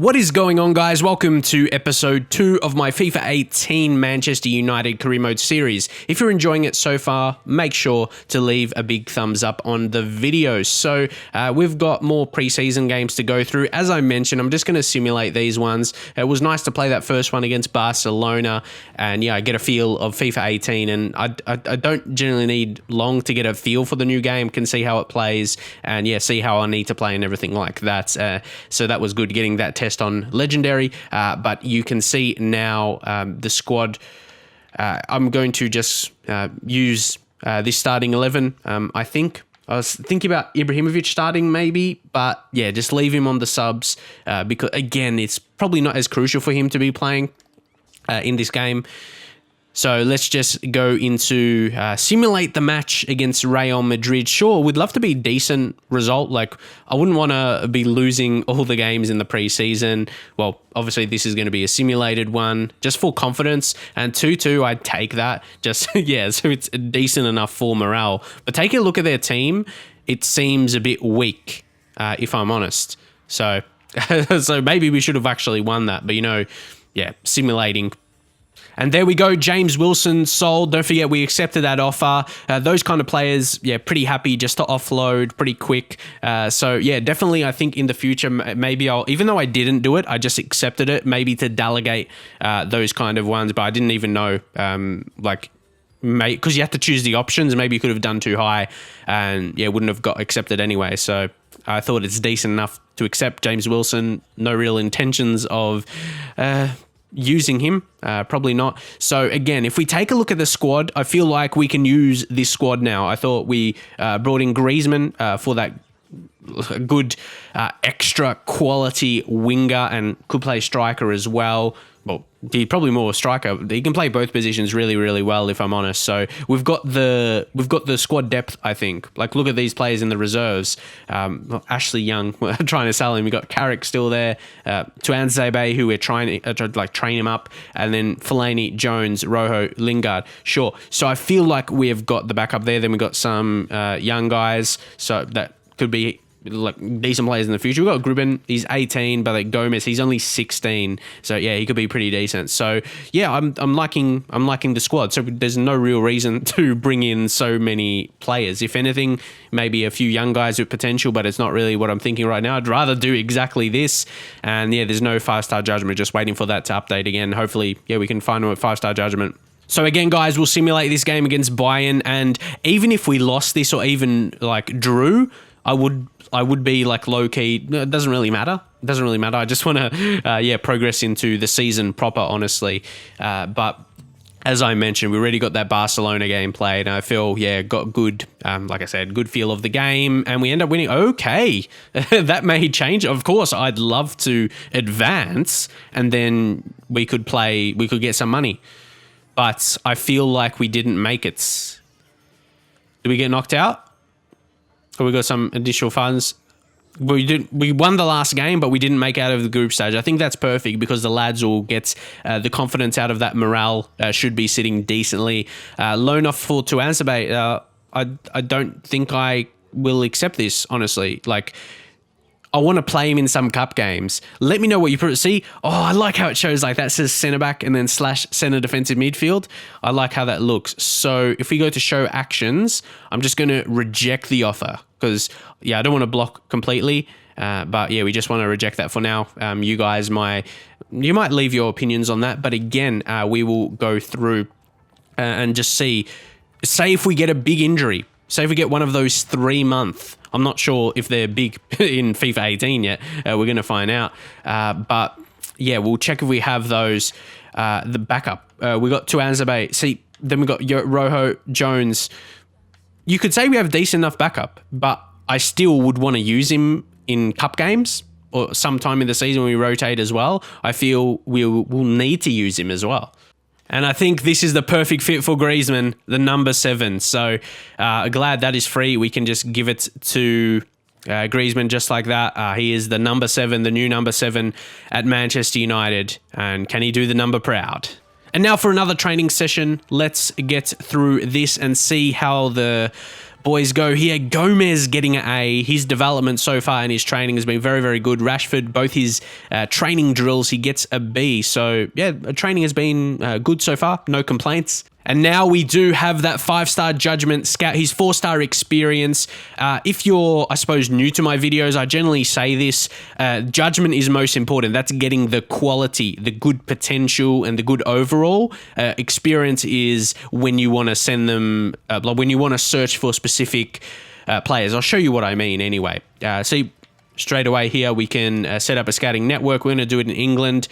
What is going on, guys? Welcome to episode 2 of my FIFA 18 Manchester United Career Mode series. If you're enjoying it so far, make sure to leave a big thumbs up on the video. So we've got more preseason games to go through. As I mentioned, I'm just going to simulate these ones. It was nice to play that first one against Barcelona and I get a feel of FIFA 18, and I don't generally need long to get a feel for the new game, can see how it plays and see how I need to play and everything like that. So that was good getting that test on Legendary, but you can see now the squad. I'm going to just use this starting 11. I think I was thinking about Ibrahimovic starting maybe, but just leave him on the subs because again, it's probably not as crucial for him to be playing in this game. So let's just go into simulate the match against Real Madrid. Sure, we'd love to be a decent result. Like, I wouldn't want to be losing all the games in the preseason. Well, obviously this is going to be a simulated one, just for confidence. And 2-2, I'd take that. Just, so it's decent enough for morale. But take a look at their team. It seems a bit weak, if I'm honest. So, so maybe we should have actually won that. But, simulating. And there we go, James Wilson sold. Don't forget, we accepted that offer. Those kind of players, pretty happy just to offload pretty quick. So definitely I think in the future, maybe I'll, even though I didn't do it, I just accepted it, maybe to delegate those kind of ones. But I didn't even know, because you have to choose the options. Maybe you could have done too high and wouldn't have got accepted anyway. So I thought it's decent enough to accept James Wilson. No real intentions of using him, probably not. So again, if we take a look at the squad, I feel like we can use this squad now. I thought we brought in Griezmann for that good extra quality winger and could play striker as well. Well, he's probably more a striker. He can play both positions really, really well, if I'm honest. So we've got the squad depth, I think. Like, look at these players in the reserves. Ashley Young, we're trying to sell him. We've got Carrick still there. Tuan Zebe, who we're trying to train him up. And then Fellaini, Jones, Rojo, Lingard. Sure. So I feel like we've got the backup there. Then we've got some young guys. So that could be like decent players in the future. We've got Gribben, he's 18, but like Gomez, he's only 16. So he could be pretty decent. So I'm liking the squad. So there's no real reason to bring in so many players. If anything, maybe a few young guys with potential, but it's not really what I'm thinking right now. I'd rather do exactly this. And there's no 5-star judgment, just waiting for that to update again. Hopefully, we can find one with 5-star judgment. So again, guys, we'll simulate this game against Bayern, and even if we lost this or even like drew, I would be like low key. It doesn't really matter. I just want to progress into the season proper, honestly. But as I mentioned, we already got that Barcelona game played, and I feel got good. Like I said, good feel of the game, and we end up winning. Okay, that may change. Of course, I'd love to advance, and then we could get some money. But I feel like we didn't make it. Did we get knocked out? Or we got some additional funds? We won the last game, but we didn't make out of the group stage. I think that's perfect because the lads will get the confidence out of that. Morale should be sitting decently. Loan off for Tuanzebe. I don't think I will accept this, honestly. Like, I want to play him in some cup games. Let me know what you see. Oh, I like how it shows like that says centre back and then / centre defensive midfield. I like how that looks. So if we go to show actions, I'm just going to reject the offer because I don't want to block completely. But we just want to reject that for now. You guys might leave your opinions on that. But again, we will go through and just say if we get a big injury, say if we get one of those 3-month. I'm not sure if they're big in FIFA 18 yet. We're going to find out. But we'll check if we have those. The backup. We got Tuanzebe. See, then we got Rojo, Jones. You could say we have decent enough backup, but I still would want to use him in cup games or sometime in the season when we rotate as well. I feel we'll need to use him as well. And I think this is the perfect fit for Griezmann, the number 7. So glad that is free. We can just give it to Griezmann just like that. He is the number 7, the new number 7 at Manchester United. And can he do the number proud? And now for another training session. Let's get through this and see how the boys go here. Gomez getting an A. His development so far in his training has been very, very good. Rashford, both his training drills, he gets a B. So, yeah, training has been good so far. No complaints. And now we do have that 5-star judgment scout, his 4-star experience. If you're, I suppose, new to my videos, I generally say this, judgment is most important. That's getting the quality, the good potential, and the good overall. Experience is when you want to send them, when you want to search for specific players. I'll show you what I mean anyway. See, straight away here, we can set up a scouting network. We're going to do it in England.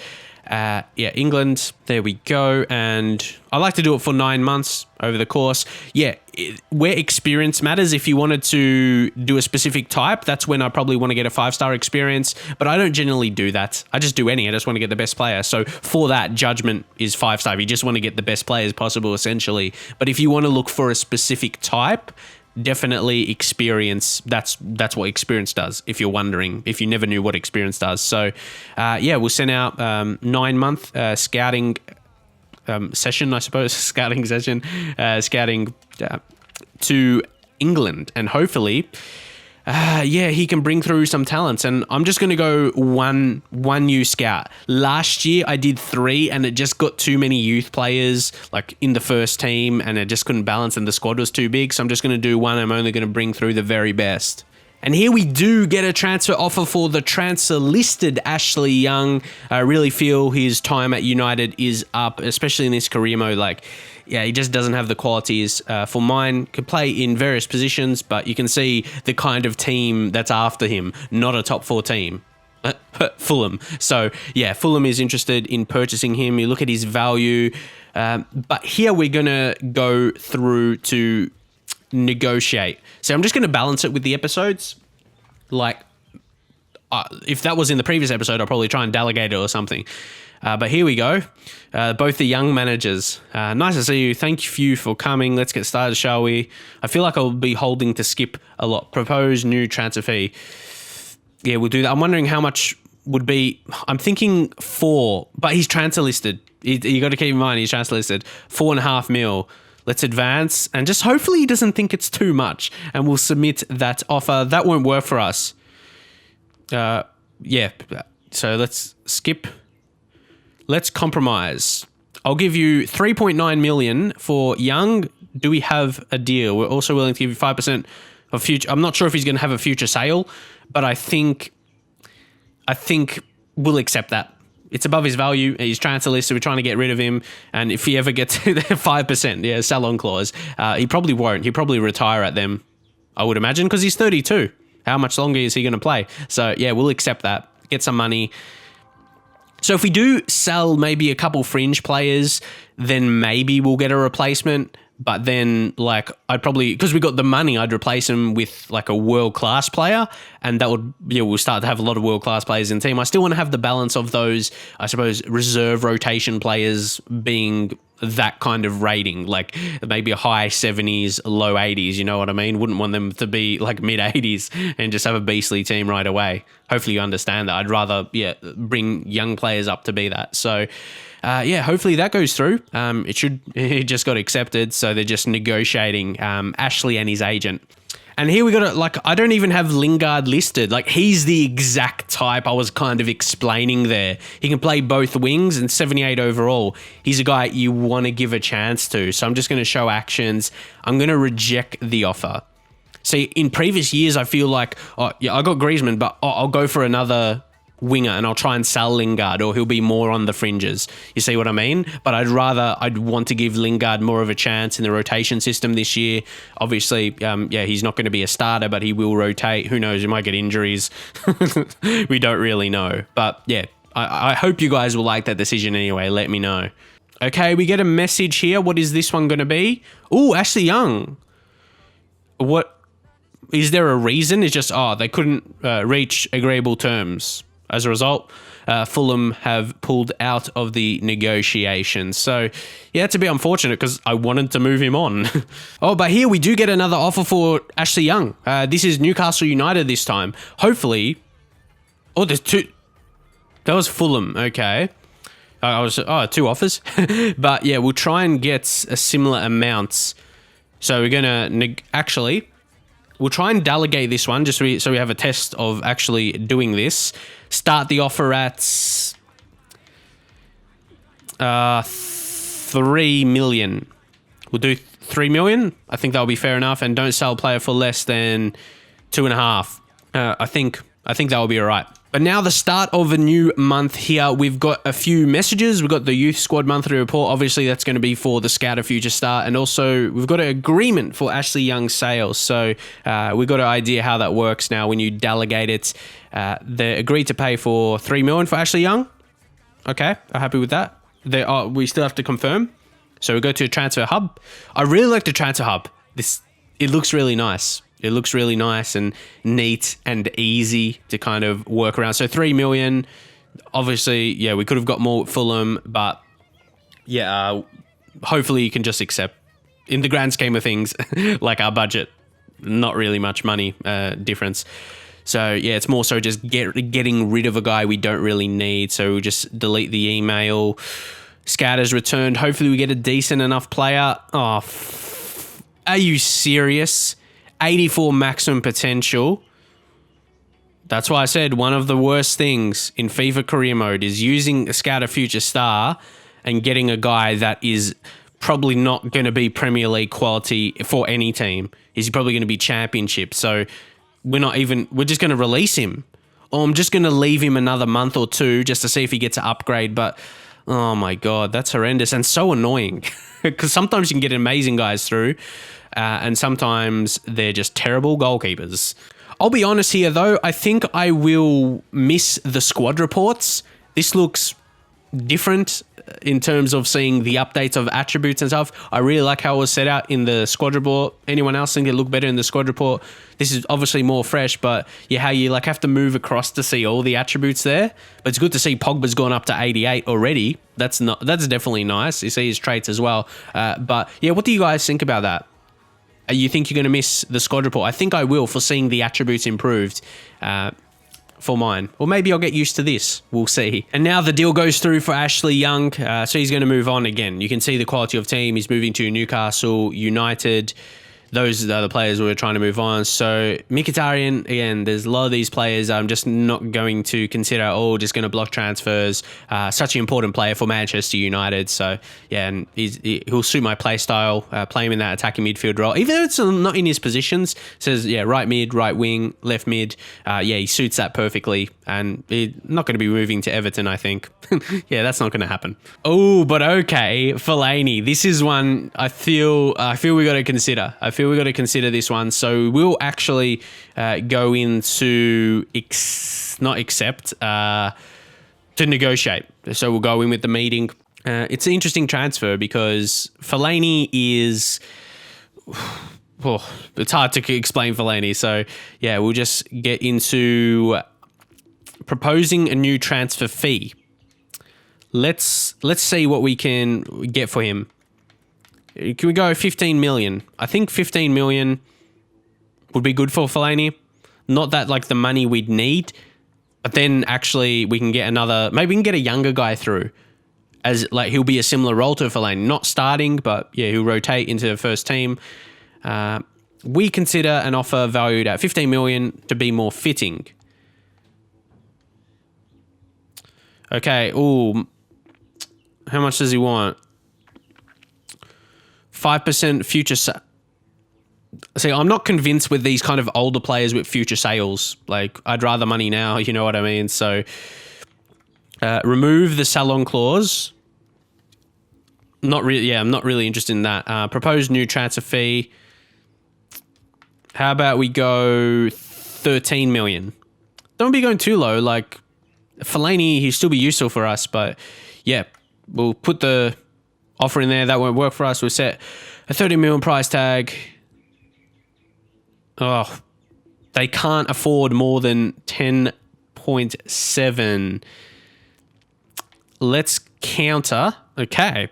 England, there we go. And I like to do it for 9 months over the course. Yeah, where experience matters, if you wanted to do a specific type, that's when I probably want to get a 5-star experience. But I don't generally do that. I just do any. I just want to get the best player. So for that, judgment is 5-star. You just want to get the best players possible, essentially. But if you want to look for a specific type, definitely experience. That's what experience does, if you're wondering, if you never knew what experience does. So we'll send out 9-month scouting session, I suppose. Scouting to England, and hopefully he can bring through some talents. And I'm just going to go one new scout. Last year I did 3, and it just got too many youth players like in the first team, and it just couldn't balance, and the squad was too big. So I'm just going to do 1. I'm only going to bring through the very best. And here we do get a transfer offer for the transfer listed Ashley Young. I really feel his time at United is up, especially in this career mode. He just doesn't have the qualities for mine. Could play in various positions, but you can see the kind of team that's after him, not a top 4 team. Fulham. So, yeah, Fulham is interested in purchasing him. You look at his value. But here we're going to go through to negotiate. So I'm just going to balance it with the episodes. If that was in the previous episode, I'll probably try and delegate it or something. But here we go. Both the young managers. Nice to see you. Thank you for coming. Let's get started, shall we? I feel like I'll be holding to skip a lot. Proposed new transfer fee. Yeah, we'll do that. I'm wondering how much would be. I'm thinking 4, but he's transfer listed. You got to keep in mind he's transfer listed. 4.5 mil. Let's advance, and just hopefully he doesn't think it's too much, and we'll submit that offer. That won't work for us. So let's skip. Let's compromise. I'll give you 3.9 million for Young. Do we have a deal? We're also willing to give you 5% of future. I'm not sure if he's going to have a future sale, but I think we'll accept that. It's above his value. He's transfer list, so we're trying to get rid of him. And if he ever gets to the 5%, sell-on clause, he probably won't. He'll probably retire at them, I would imagine, because he's 32. How much longer is he going to play? So, yeah, we'll accept that. Get some money. So if we do sell maybe a couple fringe players, then maybe we'll get a replacement. But then, I'd probably, because we got the money, I'd replace him with a world-class player, and that would, we'll start to have a lot of world-class players in the team. I still want to have the balance of those, I suppose, reserve rotation players being that kind of rating, maybe a high 70s, low 80s, you know what I mean? Wouldn't want them to be mid 80s and just have a beastly team right away. Hopefully you understand that. I'd rather, bring young players up to be that. So, hopefully that goes through. It just got accepted, so they're just negotiating, Ashley and his agent. And here we got it, I don't even have Lingard listed. He's the exact type I was kind of explaining there. He can play both wings and 78 overall. He's a guy you want to give a chance to. So I'm just going to show actions. I'm going to reject the offer. See, in previous years, I feel I got Griezmann, but I'll go for another winger and I'll try and sell Lingard, or he'll be more on the fringes. You see what I mean? But I'd want to give Lingard more of a chance in the rotation system this year. Obviously, he's not going to be a starter, but he will rotate. Who knows? He might get injuries. We don't really know. But yeah, I hope you guys will like that decision anyway. Let me know. Okay, we get a message here. What is this one going to be? Oh, Ashley Young. What? Is there a reason? It's just, they couldn't reach agreeable terms. As a result, Fulham have pulled out of the negotiations. So, yeah, it's a bit unfortunate because I wanted to move him on. But here we do get another offer for Ashley Young. This is Newcastle United this time. Hopefully... there's 2... That was Fulham. Okay. I was... 2 offers. But, yeah, we'll try and get a similar amounts. So, we're going to... Actually... we'll try and delegate this one just so we have a test of actually doing this. Start the offer at 3 million. We'll do 3 million. I think that'll be fair enough. And don't sell a player for less than 2.5. I think that will be all right. But now the start of a new month here. We've got a few messages. We've got the Youth Squad monthly report. Obviously, that's going to be for the Scouter Future Star. And also, we've got an agreement for Ashley Young's sales. So we've got an idea how that works now when you delegate it. They agreed to pay for 3 million for Ashley Young. Okay, I'm happy with that. We still have to confirm. So we go to a transfer hub. I really like the transfer hub. It looks really nice. It looks really nice and neat and easy to kind of work around. So 3 million, obviously, yeah, we could have got more with Fulham, but yeah, hopefully you can just accept, in the grand scheme of things, like our budget, not really much money difference. So yeah, it's more so just getting rid of a guy we don't really need. So we'll just delete the email. Scouters returned. Hopefully we get a decent enough player. Oh, are you serious? 84 maximum potential. That's why I said one of the worst things in FIFA career mode is using a Scouter Future Star and getting a guy that is probably not going to be Premier League quality for any team. He's probably going to be Championship. So we're just going to release him. Or I'm just going to leave him another month or two just to see if he gets an upgrade. But oh my God, that's horrendous and so annoying. Because sometimes you can get amazing guys through. And sometimes they're just terrible goalkeepers. I'll be honest here, though. I think I will miss the squad reports. This looks different in terms of seeing the updates of attributes and stuff. I really like how it was set out in the squad report. Anyone else think it looked better in the squad report? This is obviously more fresh, but yeah, how you like have to move across to see all the attributes there. But it's good to see Pogba's gone up to 88 already. That's definitely nice. You see his traits as well. But yeah, what do you guys think about that? You think you're going to miss the squad report? I think I will, for seeing the attributes improved for mine. Or maybe I'll get used to this. We'll see. And now the deal goes through for Ashley Young. So he's going to move on again. You can see the quality of team. He's moving to Newcastle United. Those are the players we're trying to move on. So Mkhitaryan, again, there's a lot of these players I'm just not going to consider just going to block transfers. Such an important player for Manchester United. So yeah, and he'll suit my play style. Play him in that attacking midfield role. Even though it's not in his positions, it says, yeah, right mid, right wing, left mid. Yeah, he suits that perfectly. And he's not going to be moving to Everton, I think. Yeah, that's not going to happen. Oh, but okay, Fellaini. This is one I feel we got to consider. I feel we got to consider this one. So we'll actually go into to negotiate. So we'll go in with the meeting. It's an interesting transfer because Fellaini is... it's hard to explain Fellaini. So yeah, we'll just get into proposing a new transfer fee. Let's see what we can get for him. Can we go 15 million? I think 15 million would be good for Fellaini. Not that like the money we'd need, but then actually we can get maybe we can get a younger guy through, as like he'll be a similar role to Fellaini, not starting, but yeah, he'll rotate into the first team. We consider an offer valued at 15 million to be more fitting. Okay. Ooh, how much does he want? 5% future. See, I'm not convinced with these kind of older players with future sales. Like, I'd rather money now. You know what I mean? So, remove the sell-on clause. Not really. Yeah, I'm not really interested in that. Proposed new transfer fee. How about we go 13 million? Don't be going too low. Like, Fellaini, he'll still be useful for us, but yeah, we'll put the offer in there. That won't work for us. We'll set a 30 million price tag. Oh, they can't afford more than 10.7. Let's counter. Okay.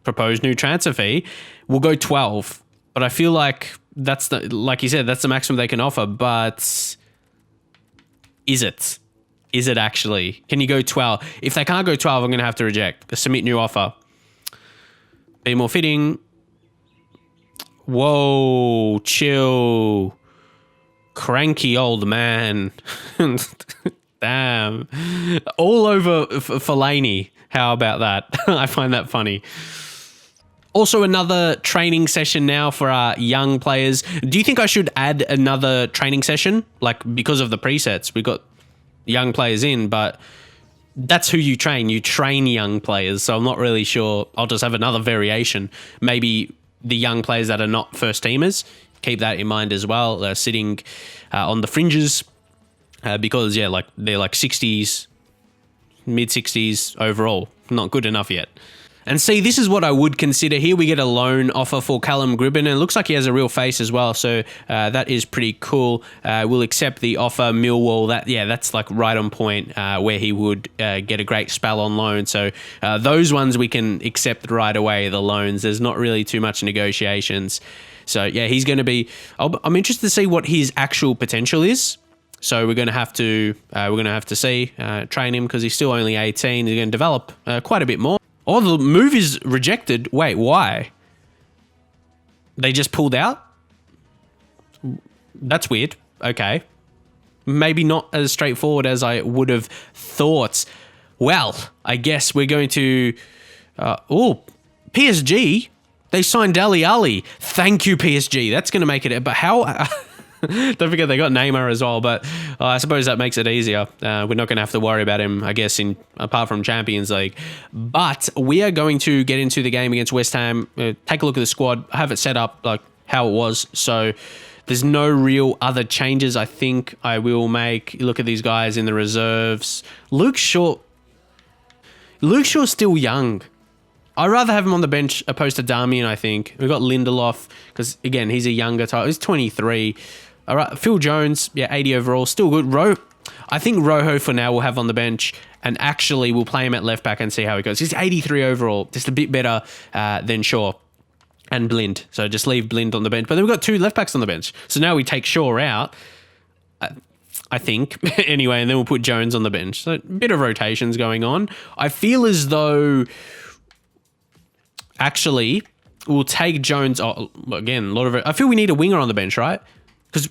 Proposed new transfer fee. We'll go 12. But I feel like that's like you said, that's the maximum they can offer. But is it? Is it actually? Can you go 12? If they can't go 12, I'm going to have to reject. Submit new offer. Be more fitting. Whoa, chill. Cranky old man. Damn. All over Fellaini. How about that? I find that funny. Also, another training session now for our young players. Do you think I should add another training session? Like, because of the presets, we got young players in, but that's who you train. You train young players. So I'm not really sure. I'll just have another variation. Maybe the young players that are not first teamers, keep that in mind as well. They're sitting on the fringes because, yeah, like they're like 60s, mid 60s overall. Not good enough yet. And see, this is what I would consider. Here we get a loan offer for Callum Gribben, and it looks like he has a real face as well, so that is pretty cool. We'll accept the offer. Millwall, that's like right on point where he would get a great spell on loan. So those ones we can accept right away, the loans. There's not really too much negotiations. So yeah, he's going to be... I'm interested to see what his actual potential is. So we're going to have to see, train him because he's still only 18. He's going to develop quite a bit more. Oh, the move is rejected. Wait, why? They just pulled out? That's weird. Okay. Maybe not as straightforward as I would have thought. Well, I guess we're going to... PSG? They signed Dele Alli. Thank you, PSG. That's going to make it... But how... Don't forget they got Neymar as well, but I suppose that makes it easier. We're not going to have to worry about him, I guess, apart from Champions League. But we are going to get into the game against West Ham. Take a look at the squad. I have it set up like how it was. So there's no real other changes I think I will make. Look at these guys in the reserves. Luke Shaw's still young. I'd rather have him on the bench opposed to Darmian, I think. We've got Lindelof, because, again, he's a younger type. He's 23. All right, Phil Jones, 80 overall, still good. I think Rojo for now we'll have on the bench, and actually we'll play him at left back and see how he goes. He's 83 overall, just a bit better than Shaw and Blind. So just leave Blind on the bench. But then we've got two left backs on the bench. So now we take Shaw out, I think, anyway, and then we'll put Jones on the bench. So a bit of rotations going on. I feel as though... Actually, we'll take Jones. Oh, again, a lot of it. I feel we need a winger on the bench, right? Because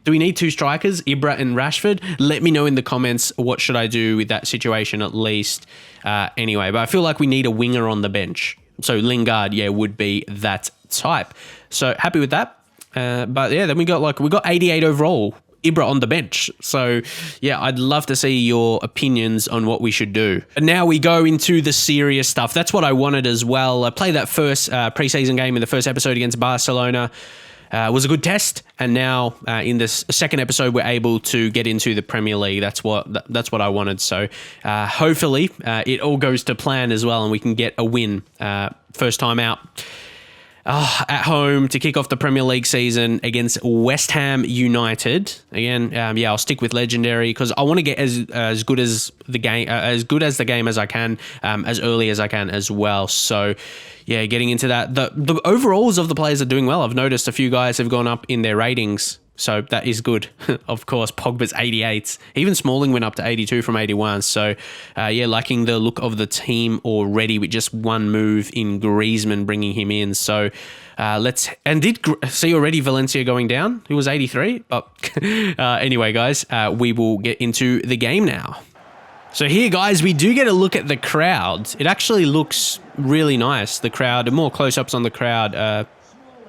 do we need two strikers, Ibra and Rashford? Let me know in the comments what should I do with that situation at least. Anyway, but I feel like we need a winger on the bench. So Lingard, would be that type. So happy with that. But yeah, then we got 88 overall. Ibra on the bench. So, yeah, I'd love to see your opinions on what we should do. And now we go into the serious stuff. That's what I wanted as well. I played that first preseason game in the first episode against Barcelona. It was a good test. And now in this second episode, we're able to get into the Premier League. That's what I wanted. So, hopefully, it all goes to plan as well and we can get a win first time out. At home to kick off the Premier League season against West Ham United. Again, I'll stick with legendary because I want to get as good as the game as I can, as early as I can as well. So, yeah, getting into that. The overalls of the players are doing well. I've noticed a few guys have gone up in their ratings. So that is good. Of course, Pogba's 88. Even Smalling went up to 82 from 81. So, liking the look of the team already with just one move in Griezmann bringing him in. So, did see already Valencia going down? He was 83. But anyway, guys, we will get into the game now. So here, guys, we do get a look at the crowd. It actually looks really nice. The crowd, more close-ups on the crowd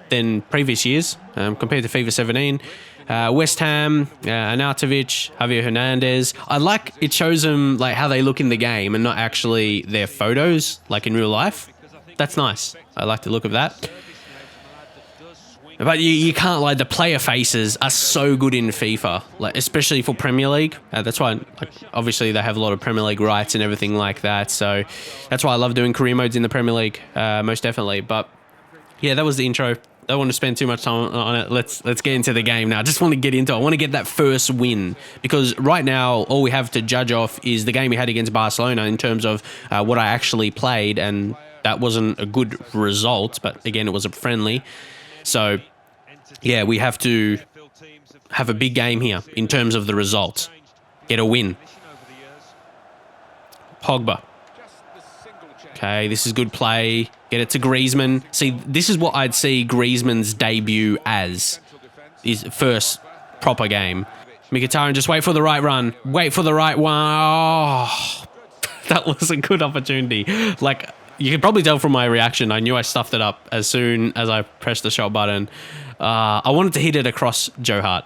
than previous years compared to FIFA 17. West Ham, Arnautovic, Javier Hernandez. I like it shows them like how they look in the game and not actually their photos like in real life. That's nice. I like the look of that. But you can't lie, the player faces are so good in FIFA, like especially for Premier League. That's why, obviously, they have a lot of Premier League rights and everything like that. So that's why I love doing career modes in the Premier League, most definitely. But yeah, that was the intro. I don't want to spend too much time on it. Let's get into the game now. I just want to get into it. I want to get that first win because right now all we have to judge off is the game we had against Barcelona in terms of what I actually played, and that wasn't a good result. But again, it was a friendly. So yeah, we have to have a big game here in terms of the result. Get a win. Pogba. Okay, this is good play. Get it to Griezmann. See, this is what I'd see Griezmann's debut as. His first proper game. Mkhitaryan, just wait for the right run. Wait for the right one. Oh, that was a good opportunity. Like, you can probably tell from my reaction, I knew I stuffed it up as soon as I pressed the shot button. I wanted to hit it across Joe Hart,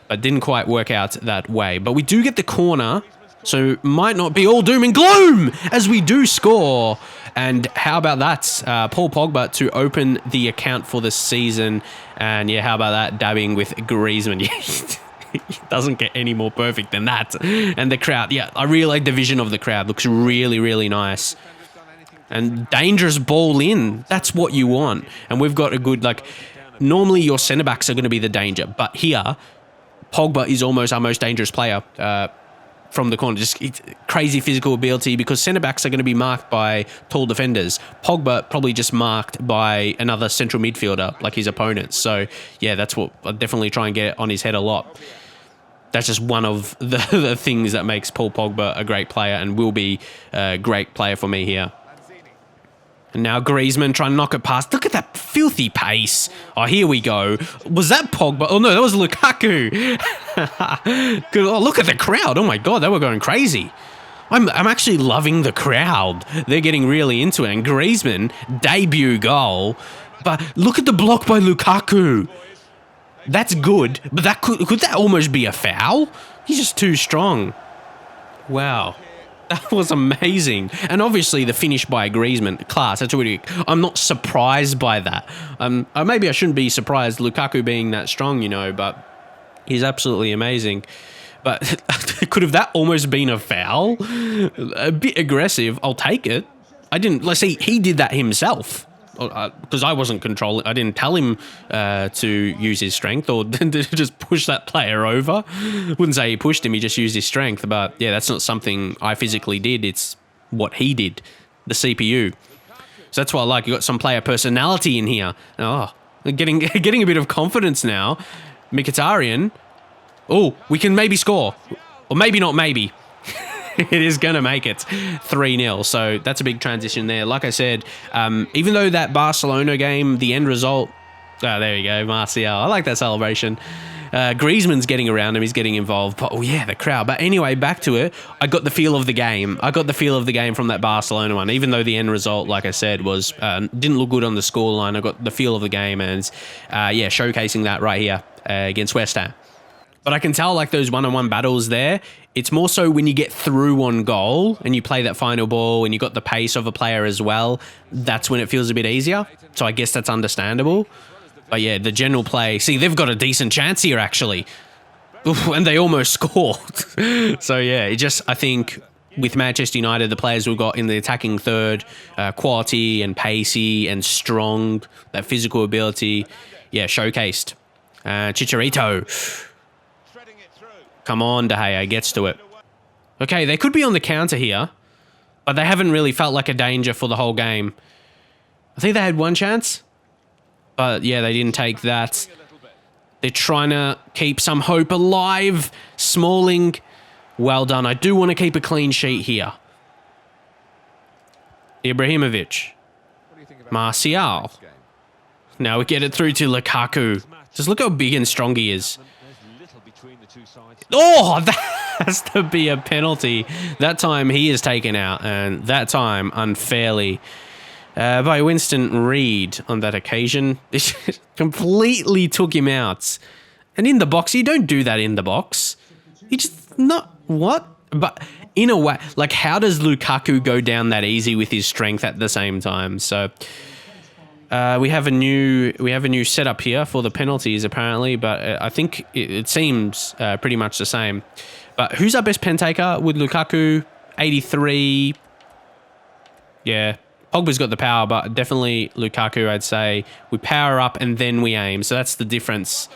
but didn't quite work out that way. But we do get the corner, so might not be all doom and gloom as we do score. And how about that? Paul Pogba to open the account for the season. And yeah, how about that? Dabbing with Griezmann. It doesn't get any more perfect than that. And the crowd, yeah, I really like the vision of the crowd. Looks really, really nice. And dangerous ball in. That's what you want. And we've got a good, like, normally your centre-backs are going to be the danger. But here, Pogba is almost our most dangerous player from the corner. Just crazy physical ability because centre-backs are going to be marked by tall defenders. Pogba probably just marked by another central midfielder, like his opponents. So, yeah, that's what I'll definitely try and get on his head a lot. That's just one of the things that makes Paul Pogba a great player and will be a great player for me here. And now Griezmann trying to knock it past. Look at that filthy pace. Oh, here we go. Was that Pogba? Oh, no, that was Lukaku. Good. Oh, look at the crowd. Oh, my God, they were going crazy. I'm actually loving the crowd. They're getting really into it. And Griezmann, debut goal. But look at the block by Lukaku. That's good. But that could that almost be a foul? He's just too strong. Wow. That was amazing. And obviously the finish by Griezmann, class. That's really, I'm not surprised by that. Maybe I shouldn't be surprised Lukaku being that strong, you know, but he's absolutely amazing. But could have that almost been a foul? A bit aggressive. I'll take it. Let's see, he did that himself. Because I wasn't controlling, I didn't tell him to use his strength or to just push that player over. Wouldn't say he pushed him, he just used his strength. But yeah, that's not something I physically did. It's what he did, the CPU. So that's what I like. You got some player personality in here. Oh, getting a bit of confidence now. Mkhitaryan. Oh, we can maybe score. Or maybe not maybe. It is going to make it 3-0. So that's a big transition there. Like I said, even though that Barcelona game, the end result... Oh, there you go, Martial. I like that celebration. Griezmann's getting around him. He's getting involved. But, oh, yeah, the crowd. But anyway, back to it. I got the feel of the game. I got the feel of the game from that Barcelona one. Even though the end result, like I said, was didn't look good on the scoreline, I got the feel of the game. And, yeah, showcasing that right here against West Ham. But I can tell, like, those one-on-one battles there, it's more so when you get through on goal and you play that final ball and you got the pace of a player as well, that's when it feels a bit easier. So I guess that's understandable. But yeah, the general play, see, they've got a decent chance here, actually. Oof, and they almost scored. So yeah, I think with Manchester United, the players we've got in the attacking third, quality and pacey and strong, that physical ability, yeah, showcased. Chicharito. Come on, De Gea gets to it. Okay, they could be on the counter here, but they haven't really felt like a danger for the whole game. I think they had one chance, but yeah, they didn't take that. They're trying to keep some hope alive. Smalling, well done. I do want to keep a clean sheet here. Ibrahimovic. Martial. Now we get it through to Lukaku. Just look how big and strong he is. Oh, that has to be a penalty. That time he is taken out, and that time unfairly by Winston Reid on that occasion. This completely took him out. And in the box, you don't do that in the box. You just, not, what? But in a way, like, how does Lukaku go down that easy with his strength at the same time? So... we have a new setup here for the penalties apparently, but I think it seems pretty much the same. But who's our best pen taker with Lukaku? 83. Yeah, Pogba's got the power, but definitely Lukaku. I'd say we power up and then we aim, so that's the difference.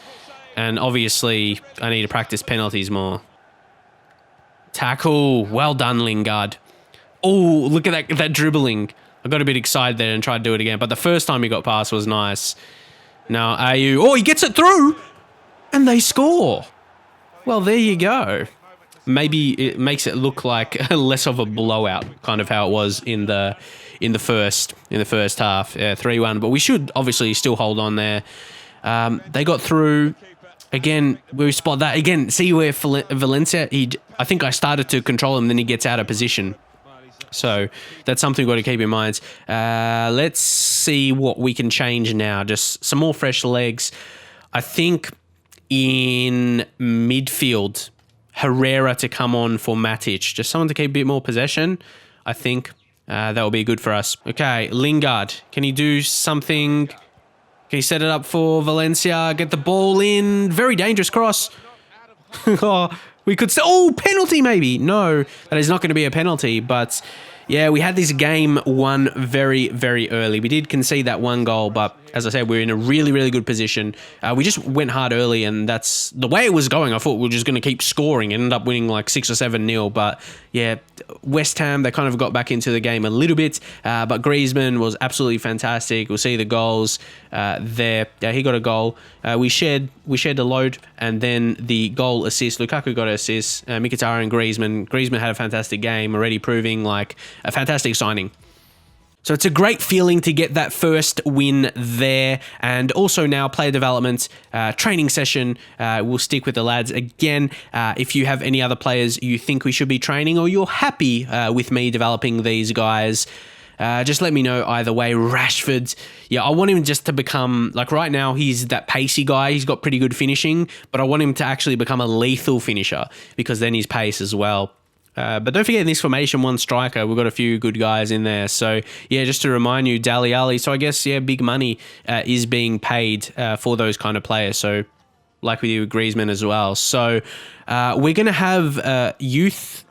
And obviously, I need to practice penalties more. Tackle, well done, Lingard. Oh, look at that dribbling. I got a bit excited there and tried to do it again. But the first time he got past was nice. Now, Ayew. Oh, he gets it through. And they score. Well, there you go. Maybe it makes it look like less of a blowout, kind of how it was in the first half. 3-1. But we should obviously still hold on there. They got through. Again, we spot that. Again, see where Valencia, I think I started to control him, then he gets out of position. So that's something we've got to keep in mind. Let's see what we can change now. Just some more fresh legs. I think in midfield, Herrera to come on for Matic. Just someone to keep a bit more possession. I think that will be good for us. Okay, Lingard. Can he do something? Can he set it up for Valencia? Get the ball in. Very dangerous cross. Oh, we could say, oh, penalty maybe. No, that is not going to be a penalty. But yeah, we had this game won very, very early. We did concede that one goal, but as I said, we're in a really, really good position. We just went hard early, and that's the way it was going. I thought we were just going to keep scoring and end up winning like 6 or 7-0. But yeah, West Ham, they kind of got back into the game a little bit. But Griezmann was absolutely fantastic. We'll see the goals there. Yeah, he got a goal. We shared the load, and then the goal assist. Lukaku got an assist. Mkhitaryan and Griezmann. Griezmann had a fantastic game, already proving like a fantastic signing. So it's a great feeling to get that first win there. And also now player development, training session. We'll stick with the lads again. If you have any other players you think we should be training, or you're happy with me developing these guys, just let me know either way. Rashford, yeah, I want him just to become, like right now, he's that pacey guy. He's got pretty good finishing, but I want him to actually become a lethal finisher, because then he's pace as well. But don't forget, in this formation, one striker, we've got a few good guys in there. So, yeah, just to remind you, Dele Alli. So, I guess, yeah, big money is being paid for those kind of players. So, like we do with Griezmann as well. So, we're going to have youth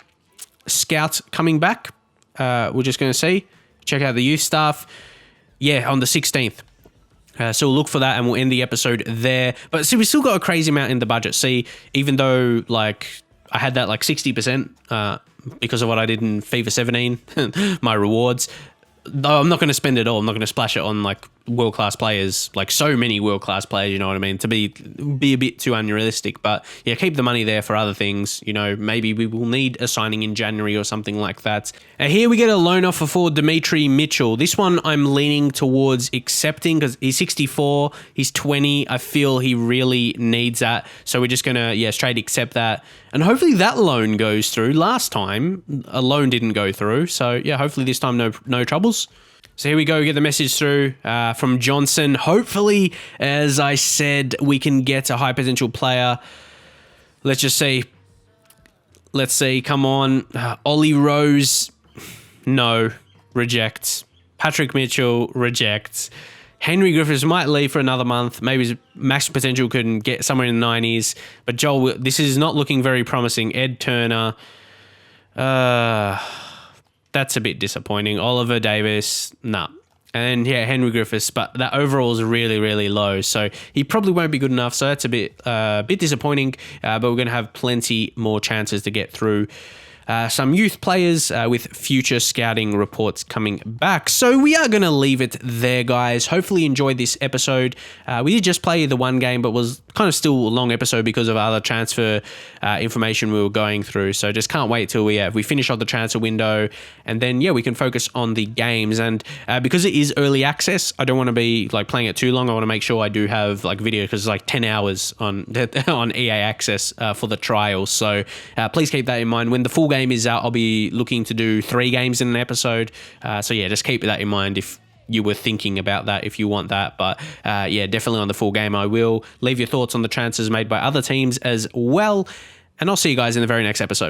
scouts coming back. We're just going to see. Check out the youth staff. Yeah, on the 16th. So we'll look for that, and we'll end the episode there. But see, we still got a crazy amount in the budget. See, even though, like, I had that like 60% because of what I did in FIFA 17, my rewards. Though I'm not going to spend it all. I'm not going to splash it on like world-class players, like so many world-class players, you know what I mean, to be a bit too unrealistic. But yeah, keep the money there for other things. You know, maybe we will need a signing in January or something like that. Here we get a loan offer for Dimitri Mitchell. This one I'm leaning towards accepting because he's 64, he's 20. I feel he really needs that. So we're just going to, yeah, straight accept that. And hopefully that loan goes through. Last time, a loan didn't go through. So yeah, hopefully this time no troubles. So here we go, we get the message through from Johnson. Hopefully, as I said, we can get a high potential player. Let's just see. Let's see, come on. Ollie Rose, no, rejects. Patrick Mitchell, rejects. Henry Griffiths might leave for another month. Maybe his max potential can get somewhere in the 90s. But Joel, this is not looking very promising. Ed Turner, that's a bit disappointing. Oliver Davis, nah. And yeah, Henry Griffiths, but that overall is really, really low. So he probably won't be good enough. So that's a bit disappointing, but we're going to have plenty more chances to get through. Some youth players with future scouting reports coming back. So we are going to leave it there, guys. Hopefully you enjoyed this episode. We did just play the one game, but was kind of still a long episode because of other transfer information we were going through. So just can't wait till we finish off the transfer window, and then yeah, we can focus on the games. And because it is early access, I don't want to be like playing it too long. I want to make sure I do have like video, because it's like 10 hours on EA Access for the trial. So please keep that in mind. When the full game is out, I'll be looking to do 3 games in an episode. So yeah, just keep that in mind if you were thinking about that, if you want that. But yeah, definitely on the full game I will. Leave your thoughts on the transfers made by other teams as well. And I'll see you guys in the very next episode.